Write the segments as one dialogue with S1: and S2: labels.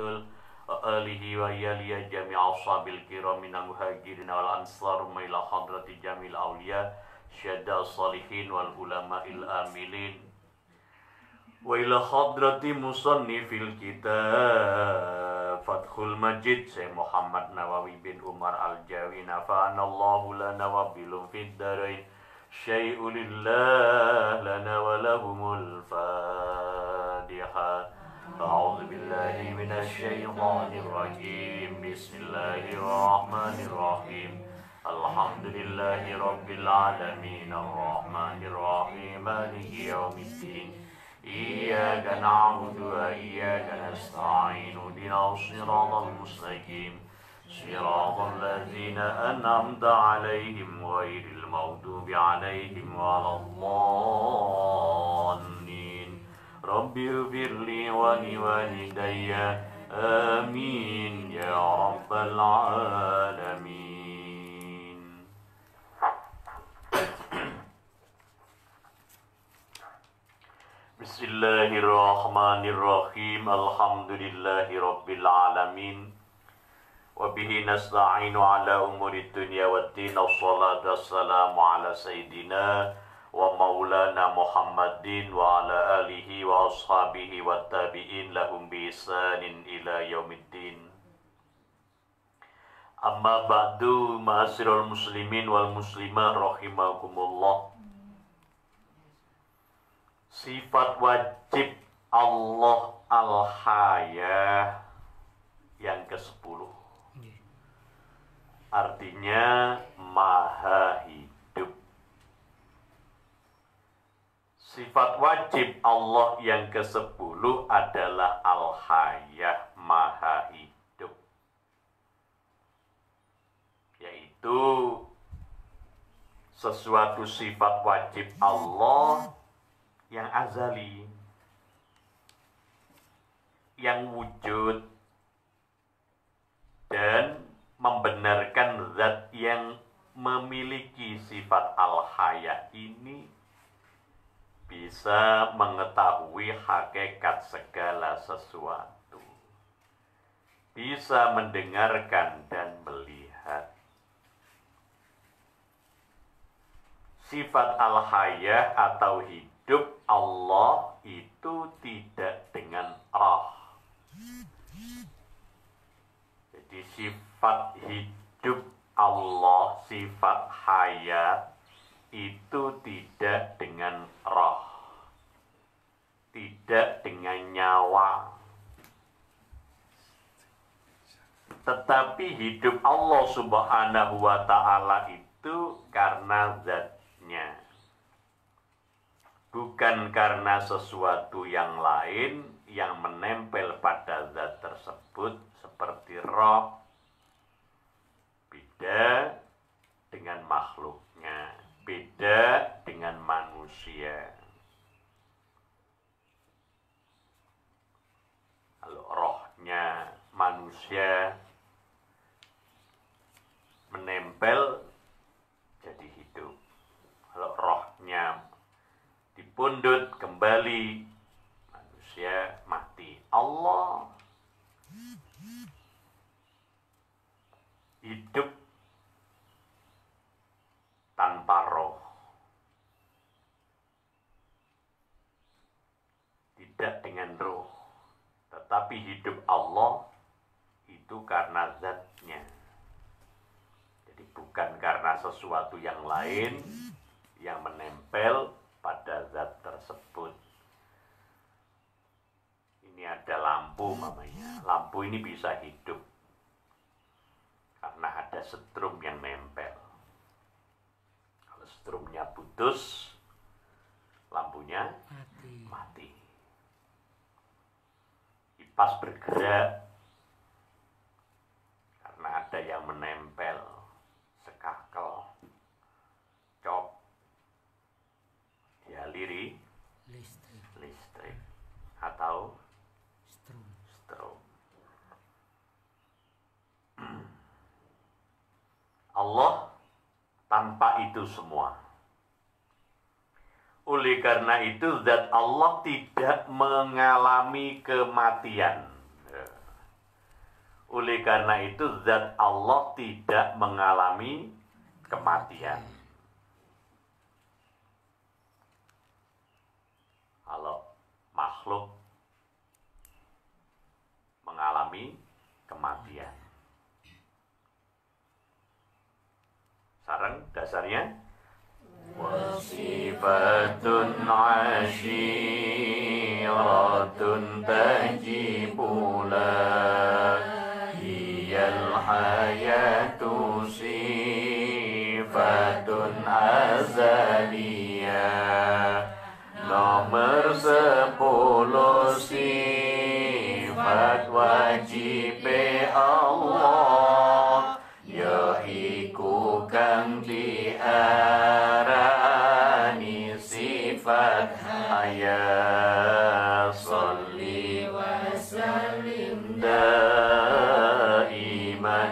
S1: Rasul wa alihi wa yaliya jami'a ashabil kiram minal muhajirin wal ansar ila hadrati jamil awliya syada salihin wal ulama'il amilin wa ila hadrati musannifil kitab Fathul Majid Syekh Muhammad Nawawi bin Umar Al-Jawi nafa'anallahu lana wa bilum fid darain syai'ulillah lana wa lahumul fatiha. A'udzu billahi minasy syaithanir rajim. Bismillahirrahmanirrahim. Alhamdulillahi rabbil alamin arrahmanir rahim maliki yaumiddin. Iyyaka na'budu wa iyyaka nasta'in ihdinas siratal mustaqim. Siratal ladzina an'amta 'alaihim ghairil maghdubi 'alaihim waladdallin. Rabbi ighfirli wa liwalidayya amin ya rabbal alamin. Bismillahirrahmanirrahim. Alhamdulillahi rabbil alamin. Wa bihi nasta'inu ala umuri dunya waddin. Wassalatu wassalamu ala sayyidina wa maulana Muhammadin wa ala alihi wa ashabihi wa tabi'in lahum bi ihsanin ila yaumiddin. Amma ba'du, ma'asyiral muslimin wal muslimah rahimakumullah. Sifat wajib Allah al-haya yang ke-10, artinya maha hidup. Sifat wajib Allah yang ke-10 adalah al-hayah, maha hidup, yaitu sesuatu sifat wajib Allah yang azali, yang wujud dan membenarkan zat yang memiliki sifat al-hayah ini bisa mengetahui hakikat segala sesuatu, bisa mendengarkan dan melihat. Sifat al-hayah atau hidup Allah itu tidak dengan roh. Jadi sifat hidup Allah, sifat hayat itu tidak dengan roh, tidak dengan nyawa, tetapi hidup Allah subhanahu wa ta'ala itu karena zatnya, bukan karena sesuatu yang lain yang menempel pada zat tersebut seperti roh. Beda dengan makhluknya, beda dengan manusia. Kalau rohnya manusia menempel jadi hidup, kalau rohnya dipundut kembali manusia mati. Allah hidup tanpa roh, tidak dengan roh, tetapi hidup Allah itu karena zatnya. Jadi bukan karena sesuatu yang lain yang menempel pada zat tersebut. Ini ada lampu mamanya. Lampu ini bisa hidup karena ada setrum yang nempel. Kalau setrumnya putus, lampunya mati. Kipas bergerak karena ada yang menempel, sekakel, cop, dialiri listrik atau strom. Allah tanpa itu semua. Oleh karena itu zat Allah tidak mengalami kematian. Oleh karena itu zat Allah tidak mengalami kematian. Kalau makhluk mengalami kematian. Sarang dasarnya wasifatun asyiratun tajibula hiyal hayatu sifatun azaliyah. Nomor 10 sifat wajib Allah yaiku kang diarani sifat haya. Sholli wa sallim daiman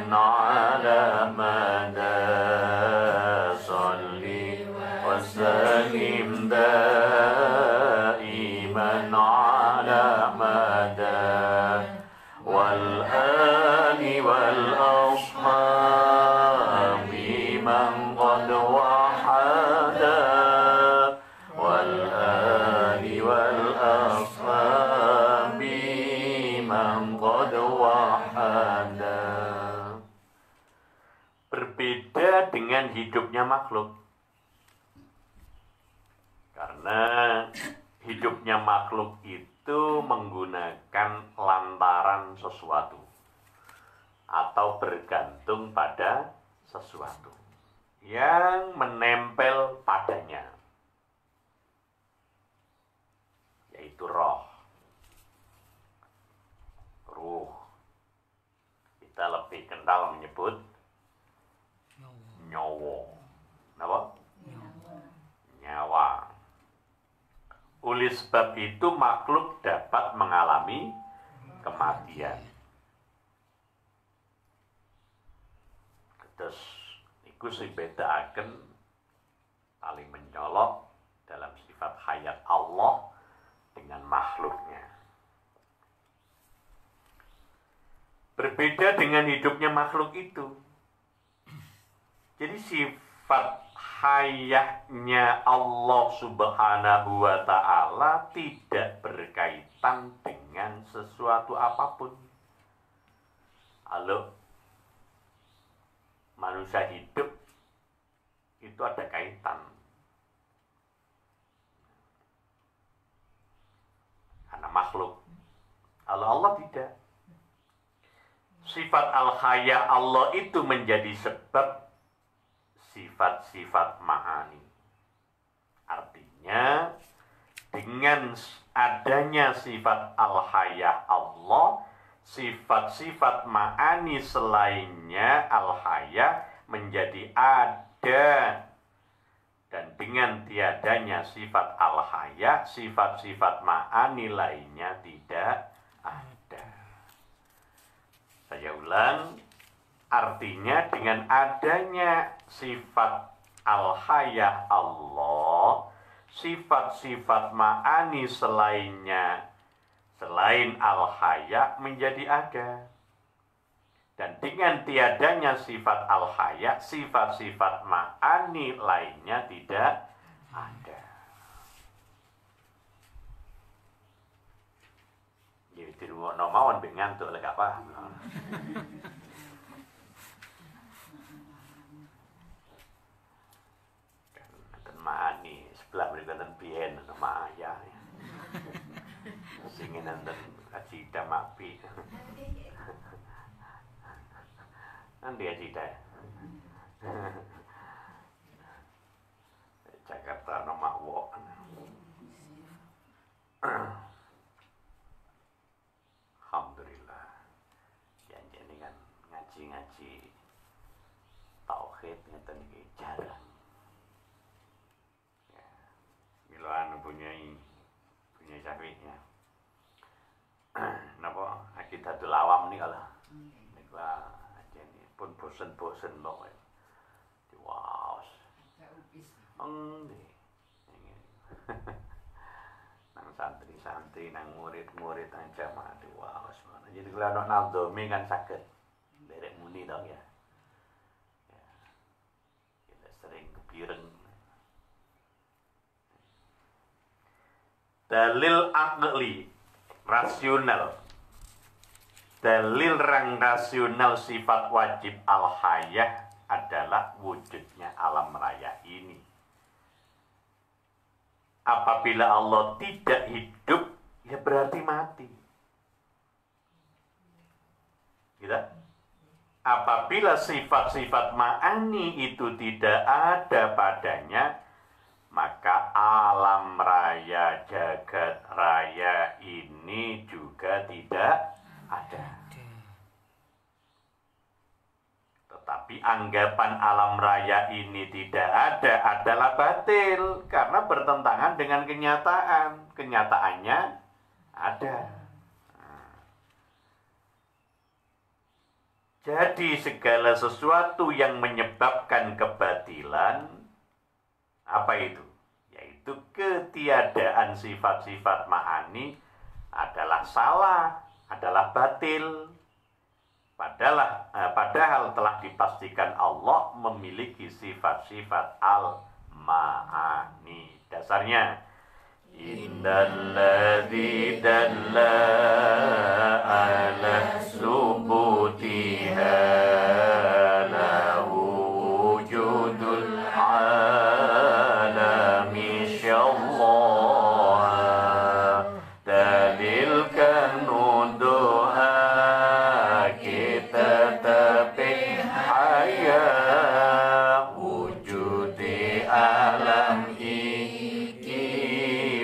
S1: ala mada. Sholli wa sallim daiman ala mada. Wal ali wal ashabi man qad wahada. Wal ali wal ashabi man qad wahada. Berbeda dengan hidupnya makhluk. Karena hidupnya makhluk itu menggunakan lantaran sesuatu atau bergantung pada sesuatu yang menempel padanya, yaitu ruh. Kita lebih kental menyebut nyawa. Apa? Nyawa. Oleh sebab itu makhluk dapat mengalami kematian. Terus iku sing bedakaken paling mencolok dalam sifat hayat Allah dengan makhluknya. Berbeda dengan hidupnya makhluk itu. Jadi sifat hayahnya Allah Subhanahu wa ta'ala tidak berkaitan dengan sesuatu apapun. Kalau manusia hidup itu ada kaitan. Karena makhluk. Kalau Allah tidak. Sifat al-haya Allah itu menjadi sebab sifat-sifat ma'ani. Artinya dengan adanya sifat al-haya Allah, sifat-sifat ma'ani selainnya al-haya menjadi ada. Dan dengan tiadanya sifat al-haya, sifat-sifat ma'ani lainnya tidak ada. Saya ulang, artinya dengan adanya sifat al-haya Allah, sifat-sifat ma'ani selainnya, selain al-haya menjadi ada. Dan dengan tiadanya sifat al-haya, sifat-sifat ma'ani lainnya tidak ada. Jadi dirungok nomawon bengantuk lek apa. Ma'ani sebelah mereka dan bihen nama ayah singin dan acita mapi nanti acita Jakarta nama wok. Alhamdulillah yang jadi kan ngaji-ngaji tauhid ngeten iki jarang. Miloan punya syafi'nya. Napa akidatul awam nih kalau niku aja nih pun bosen-bosen kok. Wow. Nang santri-santri, nang murid-murid, nang jamaah wow semuanya. Jadi ana nazome kan saged derek muni to ya. Kita sering kepireng. Dalil akli rasional. Dalil rang rasional sifat wajib al-hayah adalah wujudnya alam raya ini. Apabila Allah tidak hidup, ya berarti mati. Gitu? Apabila sifat-sifat ma'ani itu tidak ada padanya, maka alam raya, jagat raya ini juga tidak ada. Tetapi anggapan alam raya ini tidak ada adalah batil karena bertentangan dengan kenyataan. Kenyataannya ada. Jadi segala sesuatu yang menyebabkan kebatilan, apa itu? Yaitu ketiadaan sifat-sifat ma'ani adalah salah, adalah batil. Padahal telah dipastikan Allah memiliki sifat-sifat al-ma'ani. Dasarnya, innalladzi dalla ala subutiha lahu wujudul alami syallah dalil kanuduha kita tapi hayah wujudi alam iki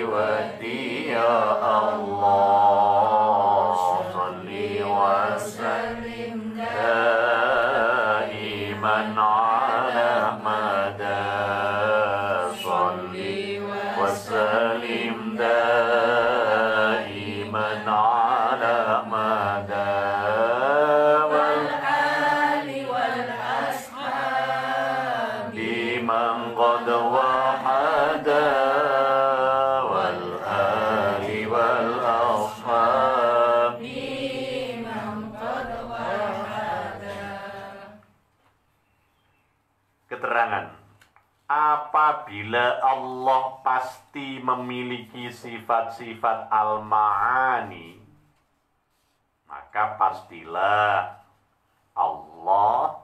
S1: wadi ya Allah salli wa sallim daiman ala mada salli wa sallim daiman ala mada wal ali wal ashabi man qad wahada wal ali wal ashabi man qad wahada. Keterangan, apabila Allah pasti memiliki sifat-sifat al-ma'ani, maka pastilah Allah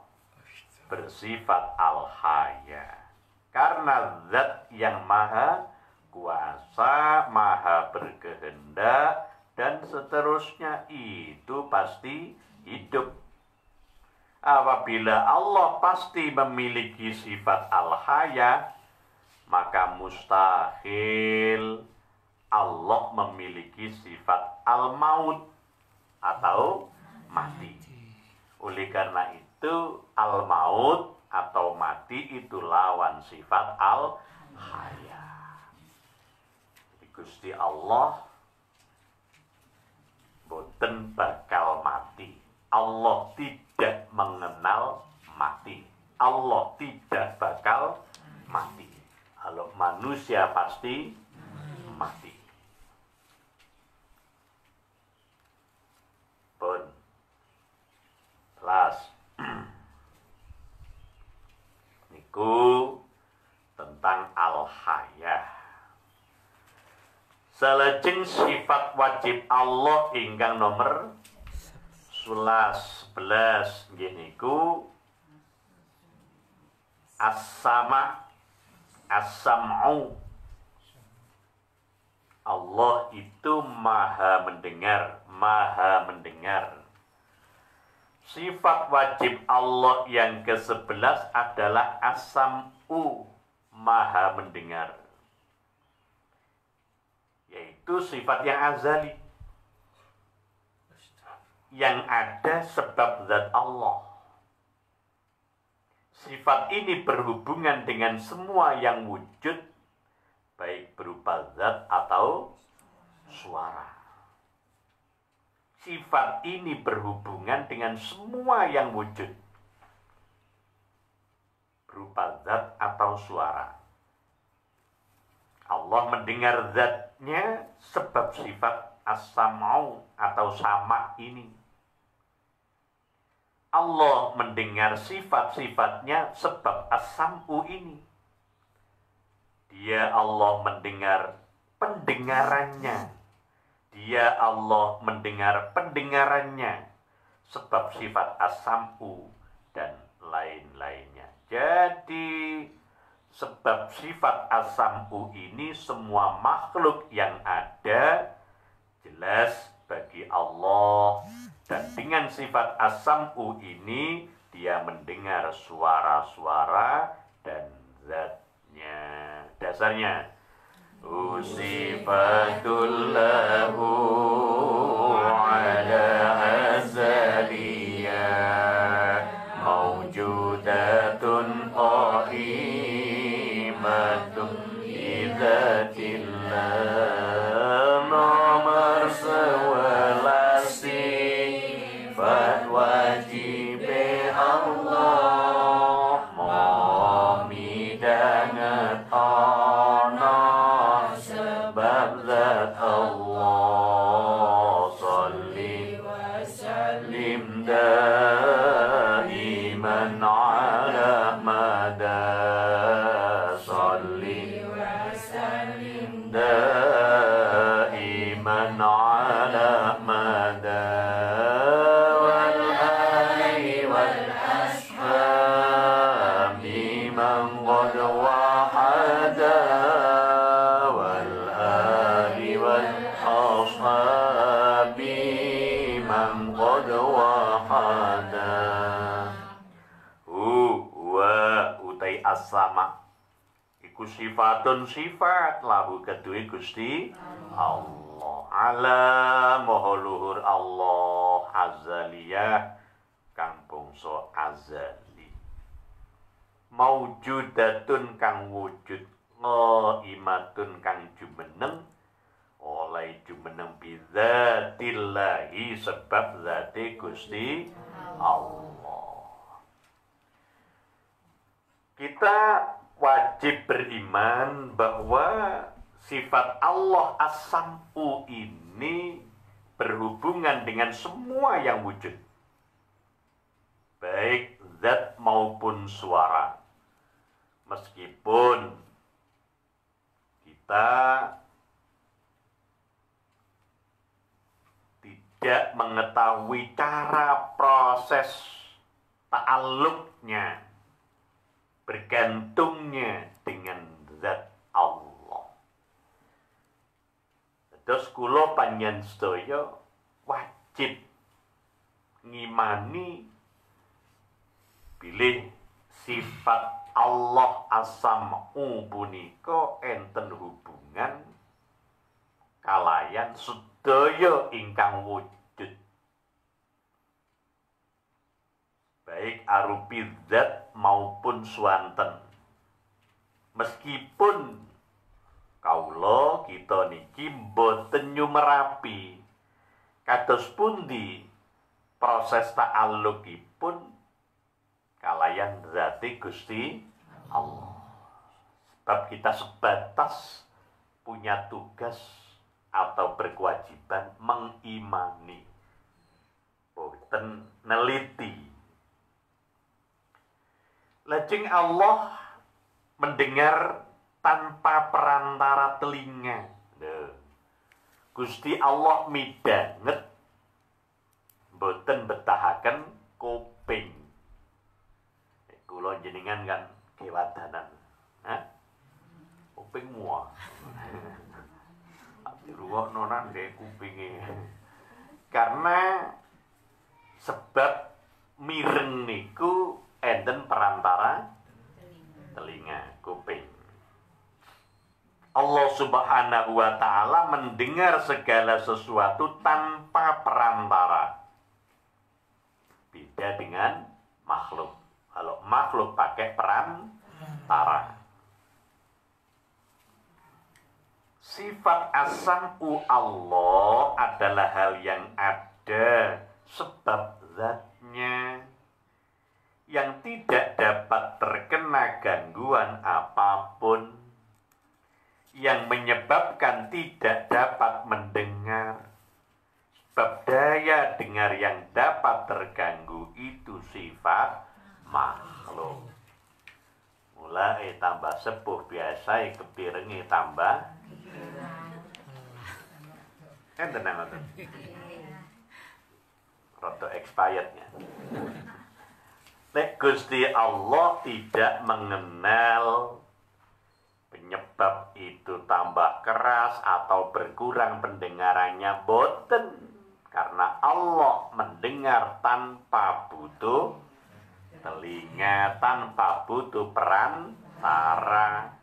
S1: bersifat al-haya. Karena zat yang maha kuasa, maha berkehendak, dan seterusnya itu pasti hidup. Apabila Allah pasti memiliki sifat al-haya, maka mustahil Allah memiliki sifat al-maut atau mati. Oleh karena itu al-maut atau mati itu lawan sifat al-haya. Gusti Allah boten bakal mati. Allah tidak mengenal mati. Allah tidak bakal mati. Kalau manusia pasti mati. Pun kelas niku tentang al-hayah. Salajeng sifat wajib Allah ingkang nomor 11 nggih niku as-sama as-sam'u. Allah itu maha mendengar, maha mendengar. Sifat wajib Allah yang ke-11 adalah as-sam'u, maha mendengar. Yaitu sifat yang azali, yang ada sebab zat Allah. Sifat ini berhubungan dengan semua yang wujud, baik berupa zat atau suara. Sifat ini berhubungan dengan semua yang wujud, berupa zat atau suara. Allah mendengar zatnya sebab sifat as-sam'u atau sama ini. Allah mendengar sifat-sifatnya sebab as-sam'u ini. Dia Allah mendengar pendengarannya. Dia Allah mendengar pendengarannya sebab sifat as-sam'u dan lain-lainnya. Jadi sebab sifat as-sam'u ini semua makhluk yang ada jelas bagi Allah, dan dengan sifat as-sam'u ini dia mendengar suara-suara dan zatnya. Dasarnya usifatul lahu ala azaliyah mawjudatun qaimatun bizatillah. Nomor 11 sifat wajib Allah memidangat ana sebab zat Allah. Salli wa sallim daiman ala mada. Salli wa sallim daiman ala mada. Wal ali wal ashabi man qad wahada. Wal ali wal ashabi man qad wahada. Wa utai as-sama iku sifatun sifat lahu kedue Gusti Allah. Ala maha luhur Allah azaliyah kang bangsa azali. Maujudatun kang wujud, qaimatun kang jumeneng, oleh jumeneng bidzatillahi sebab zate Gusti Allah. Kita wajib beriman bahwa sifat Allah as-sam'u ini berhubungan dengan semua yang wujud, baik zat maupun suara. Meskipun kita tidak mengetahui cara proses ta'alluqnya, bergantungnya dengan zat Allah. Terus kula panjenengan sedaya wajib ngimani bilih sifat Allah as-sam'u punika enten hubungan kalayan sedaya ingkang wujud, baik arupi zat maupun swanten. Meskipun kaula kita niki boten nyumerapi kados pundi proses ta'alluqipun kalayan zati Gusti Allah. Sebab kita sebatas punya tugas atau berkewajiban mengimani, boten neliti. Lajeng Allah mendengar tanpa perantara telinga. Gusti Allah midanget boten betahaken kuping. Kula jenengan kan kewadanan. Kuping muah. Dirungokno nang ndek kupinge. Karena sebab mireng niku enten perantara telinga, kuping. Allah Subhanahu wa ta'ala mendengar segala sesuatu tanpa perantara. Beda dengan makhluk. Kalau makhluk pakai perantara. Sifat as-sam'u Allah adalah hal yang ada sebab zatnya yang tidak dapat terkena gangguan apapun, yang menyebabkan tidak dapat mendengar Bab daya dengar yang dapat terganggu itu sifat makhluk. Mulai tambah sepuh biasa kepirengi tambah tenang ngoten. Rada expirednya. Nek Gusti Allah tidak mengenal penyebab itu tambah keras atau berkurang pendengarannya, boten. Karena Allah mendengar tanpa butuh telinga, tanpa butuh perantara,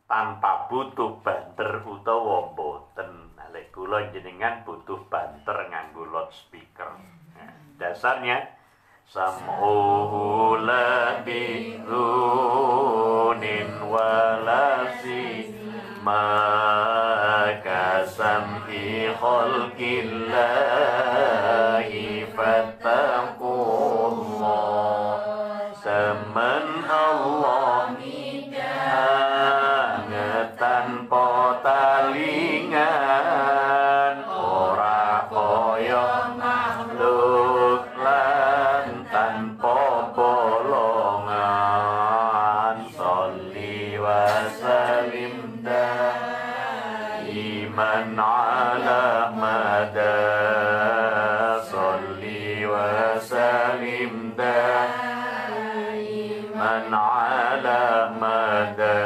S1: tanpa butuh banter utawa boten. Lek kula jenengan butuh banter nganggo loudspeaker. Nah, dasarnya sam'uhu la bi'unin walasi maka sam'i khalqillahi fattaqullah. Temen Allah tanpa talingan, ora kaya makhluk lan tanpa bolongan. Sholli wa sallim daiman ala mada, sholli wa sallim daiman ala mada.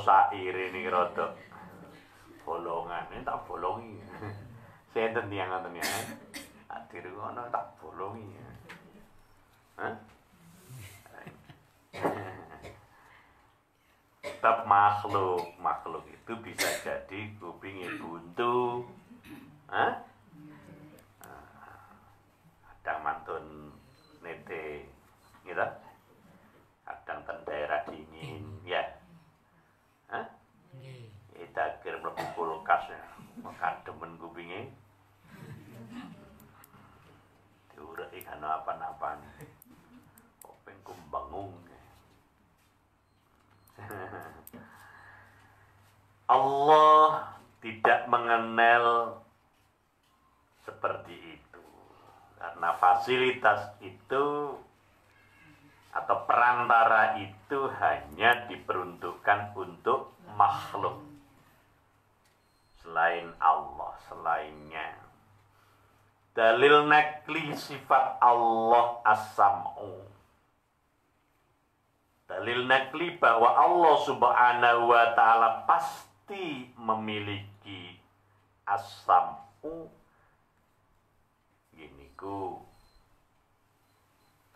S1: Sair ini rada bolongan, ini tak bolongi. Senten tiyang ngoten ya. Adir ngono tak bolongi. Hah? Bab makhluk itu bisa jadi kupingnya buntu. Hah? Kadang mantun nete gitu. Kadang ten daerah dingin ya. Hah? Kita kira mlebu kulkas ya. Makademen kupinge. Diureki kan apa-apaan. Kuping kumbangung. Allah tidak mengenal seperti itu. Karena fasilitas itu atau perantara itu hanya diperuntukkan untuk makhluk selain Allah, selainnya. Dalil nakli sifat Allah as-sam'u. Dalil nakli bahwa Allah subhanahu wa ta'ala pasti memiliki as-sam'u. Gini ku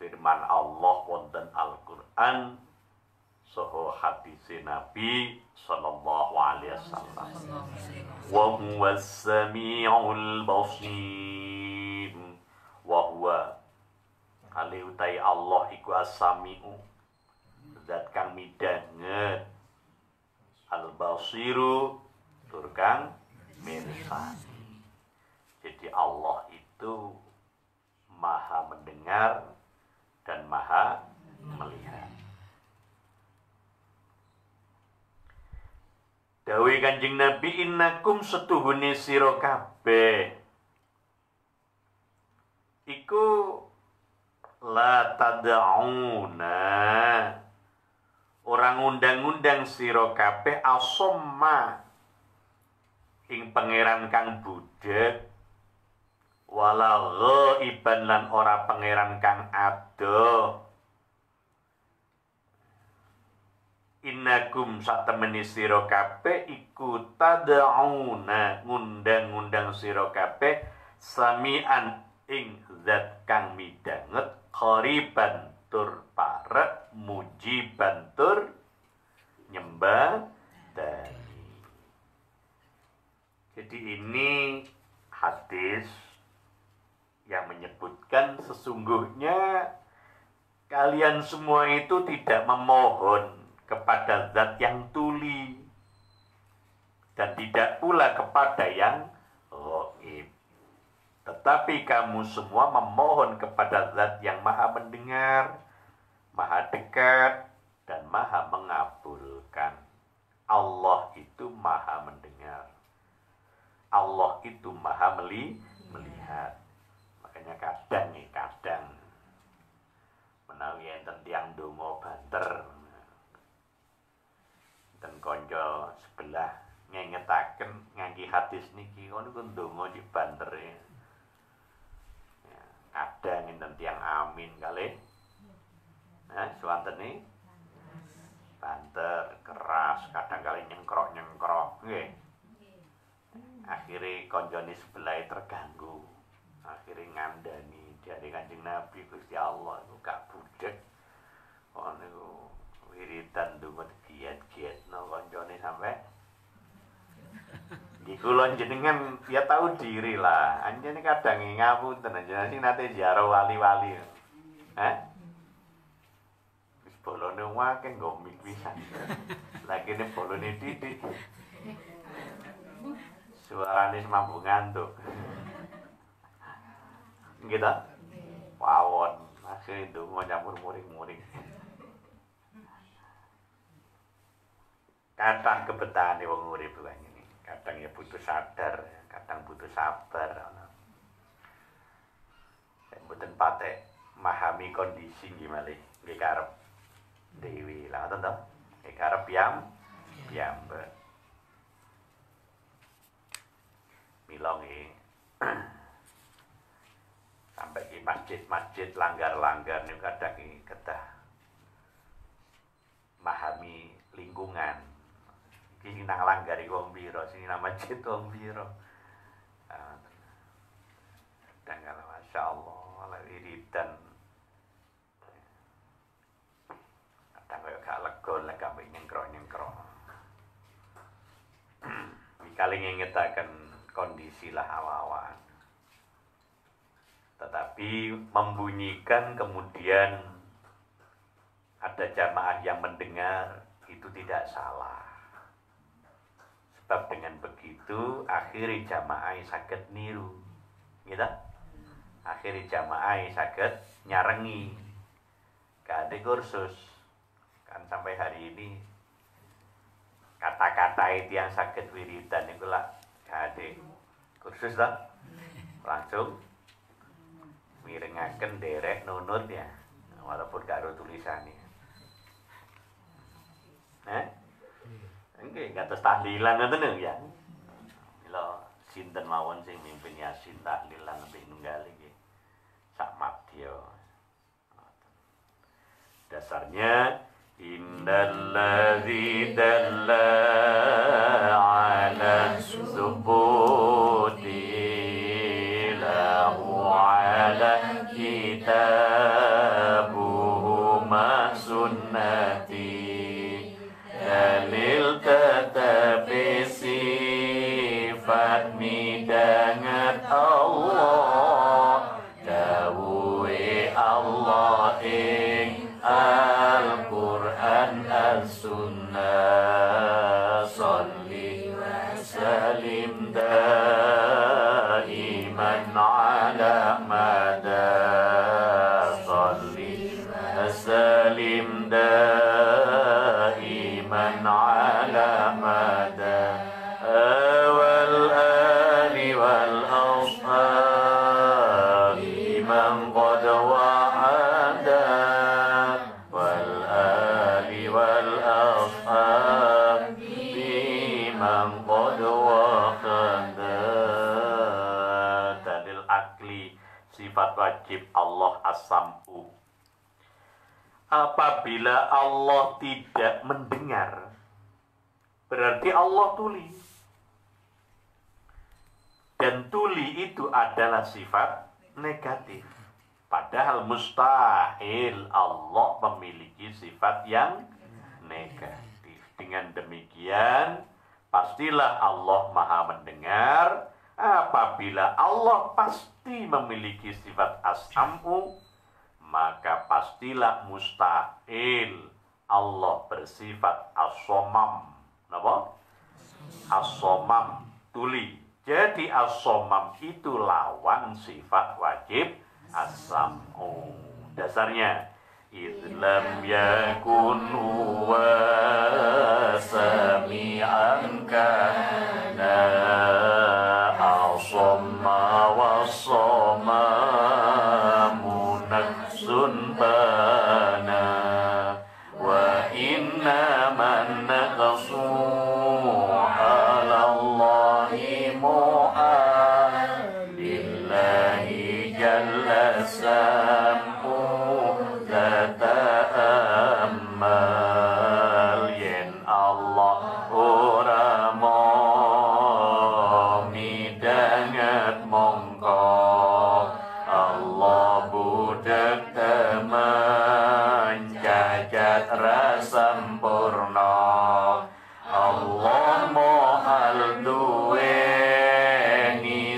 S1: firman Allah wonten Al-Qur'an saha hadis Nabi sallallahu alaihi wasallam. Wa huwas samiul basir. Wa huwa utai Allah iku as-sami'u, zat kang midanget, al-basiru tur kang mirsani. Jadi Allah itu maha mendengar dan maha melihat. Dawuh Kanjeng Nabi, innakum setuhune sira kabeh iku la tad'una, orang ngundang-undang sira kabeh asomma ing pangeran kang budhek, wala ghaiban lan ora pangeran kang adoh. Innakum satemeni sira kabeh iku tad'una, ngundang-undang sira kabeh samian ing zat kang midanget, qariban tur parek, mujiban tur nyembah dani. Jadi ini hadis yang menyebutkan sesungguhnya kalian semua itu tidak memohon kepada zat yang tuli, dan tidak pula kepada yang gaib. Tetapi kamu semua memohon kepada Zat yang maha mendengar, maha dekat, dan maha mengabulkan. Allah itu maha mendengar. Allah itu maha melihat. Makanya kadang menawi enten tiyang donga banter ten konco sebelah ngengetaken ngangge hadis niki ngono ku donga di banter ya. Kadang enten tiyang amin kalih suwantene banter keras, kadang kali nyengkrok nggih. Akhire konjone sebelah terganggu. Akhire ngandani dari Kanjeng Nabi Gusti Allah iku gak budek. Ono niku wiridan donga giat-giatno koncone sampe iki kula jenengan ya tahu diri lah. Anjene kadang ngapunten jenengan sing nate ziarah wali-wali. Wis bolone wae nggo mik pisan. Lagi ne bolone titik. Suarane mampu ngantuk. Gitu? Wawon, masih donga nyampur muring-muring. Kadang kebetane wong urip kaya ngene. Kadang ya butuh sadar, kadang butuh sabar. Mboten patek memahami kondisi nggih malih nggih karep dewi lah ngoten to. Nggih karep piyambak. Mila nggih sampai di masjid-masjid langgar-langgar niku kadang kedah memahami lingkungan. Iki nang langgar iku wong pira, sing nang masjid wong pira. Dan kalau Masya Allah wiridan kadang kaya gak lega lek gak nyengkrok-nyengkrok. Kali ngingetaken kondisi lah awan. Tetapi membunyikan kemudian ada jamaah yang mendengar itu tidak salah. Sebab dengan begitu akhirnya jamaah saged niru. Gitu? Akhirnya jamaah saged nyarengi. Gak ada kursus. Kan sampai hari ini kata-kata itu yang saged wiridan itu lah gak ada kursus lah. Langsung mirengaken derek nunut ya, walaupun gak ada tulisannya. Nggih, ngatos tahlilan ngoten ya. Mila sinten mawon sing mimpin yasin tahlilan lebih nunggal iki. Sak madya. Dasarnya innalladzi dalla ala subuti lahu ala kitabuhu ma sunnati dalil tetapi sifat midangat Allah dawuhe Allah ing Al-Quran As-Sunnah Salli wa salim daiman ala mada Salli wa salim daiman ala mada wal ali wal ashabi man qad wa'ada wal ali wal ashabi man qad wa'ada. Dalil akli sifat wajib Allah as-sam'u. Apabila Allah tidak mendengar, berarti Allah tuli. Dan tuli itu adalah sifat negatif. Padahal mustahil Allah memiliki sifat yang negatif. Dengan demikian, pastilah Allah maha mendengar. Apabila Allah pasti memiliki sifat as-sam'u, maka pastilah mustahil Allah bersifat as-somam. Napa? As-somam, tuli. Jadi as-somam itu lawan sifat wajib as-sam'u. Dasarnya idlam yakun huwa sami'an kana as-somma was-somamu naksun bana wa inna man naqsu ala Allahi mu'adillahi jalla sam'u ta'ammal yen Allah ora midanget mongko Allah budak teman cacat rasampurna Allah mohal duweni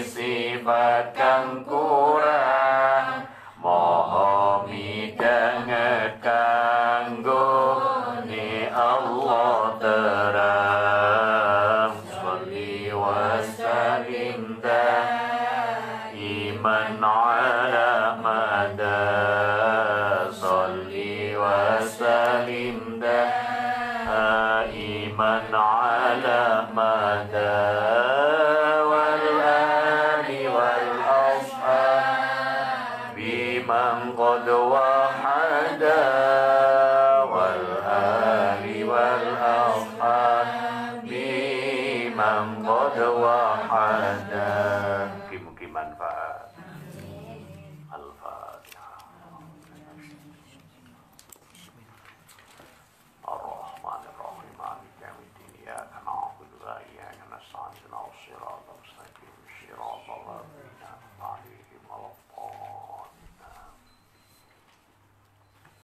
S1: sifat kang kurang moho midanget kanggo ni Allah terang sholli wa sallim iman ala mada sholli wa sallim iman ala mada wal ali wal ashab biman qad wahada wal ali wal ashab biman qad wahada mungkin manfaat. Al-Fatihah. Ar-Rahmanir-Rahim. Maliki yaumiddin. Iyyaka na'budu wa iyyaka nasta'in. Ihdinas siratal mustaqim. Shiratal ladzina